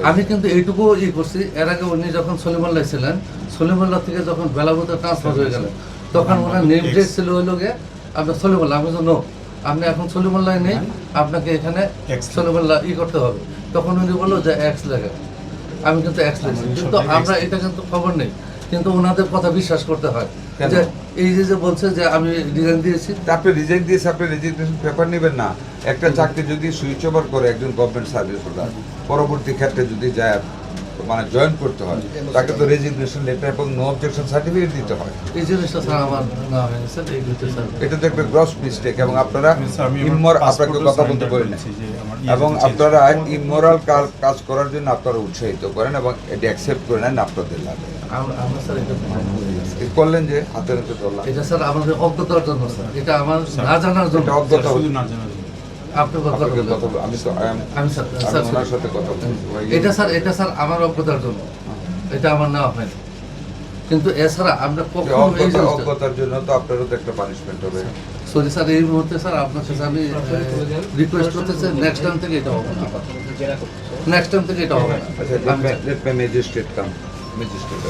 আমি কিন্তু এইটুকু করছি। এর আগে উনি যখন সলিমুল্লাহ ছিলেন, সলিমুল্লাহ থেকে যখন বেলাবুতে ট্রান্সফার হয়ে গেলেন, তখন ওনার নেম ডেট ছিল হইল গিয়ে আপনার সলিমুল্লাহ। আমি নো, আপনি এখন সলিমুল্লাহ নেই, আপনাকে এখানে সলিমুল্লাহ করতে হবে। তখন উনি বললো যে এক্স লেখা। আমি কিন্তু এক্স লিখছি, কিন্তু আমরা এটা কিন্তু খবর নেই, কিন্তু ওনাদের কথা বিশ্বাস করতে হয় যে এই যে বলছে যে আমি রিজাইন দিয়েছি। আপনি রিজাইন দিয়েছে, আপনি রেজিগনেশন পেপার নেবেন না। একটা চাকরি যদি সুইচ ওভার করে একজন গভর্নমেন্ট সার্ভিস হোল্ডার, পরবর্তী ক্ষেত্রে যদি যায় মানে জয়েন করতে হয়, তাকে তো রেজিগনেশন লেটার এবং নো অবজেকশন সার্টিফিকেট দিতে হয়। এই জিনিসটা স্যার আমার না হয়নি স্যার, এই দুটো স্যার এটা তো একটা গ্রস মিস্টেক এবং আপনারা আপনাকে কথা বলতে বলেন এবং আপনারা ইমোরাল কাজ করার জন্য আপনারা উৎসাহিত করেন এবং এটা অ্যাকসেপ্ট করে নেন আপনাদের লাভে। আমরা স্যার এটা করলেন যে হাতের হাতে ধরলাম, এটা স্যার আমাদের অজ্ঞতার জন্য স্যার, এটা আমার না জানার জন্য। এটা অজ্ঞতা শুধু না জানার জন্য। আপনি কথা বলবেন। আমি তো আমি স্যার স্যার ওনার সাথে কথা বলছি। এটা স্যার আমার অজ্ঞতার জন্য, এটা আমার নেওয়া হয়নি। কিন্তু এছাড়া আমরা কখনো এই অজ্ঞতার জন্য তো আপনারও তো একটা পানিশমেন্ট হবে। সরি স্যার, এই মুহূর্তে স্যার আপনার কাছে আমি রিকোয়েস্ট করতেছি, নেক্সট টাইম থেকে এটা হবে না, নেক্সট টাইম থেকে এটা হবে না। আচ্ছা, লেট ম্যাজিস্ট্রেট কাম, ম্যাজিস্ট্রেট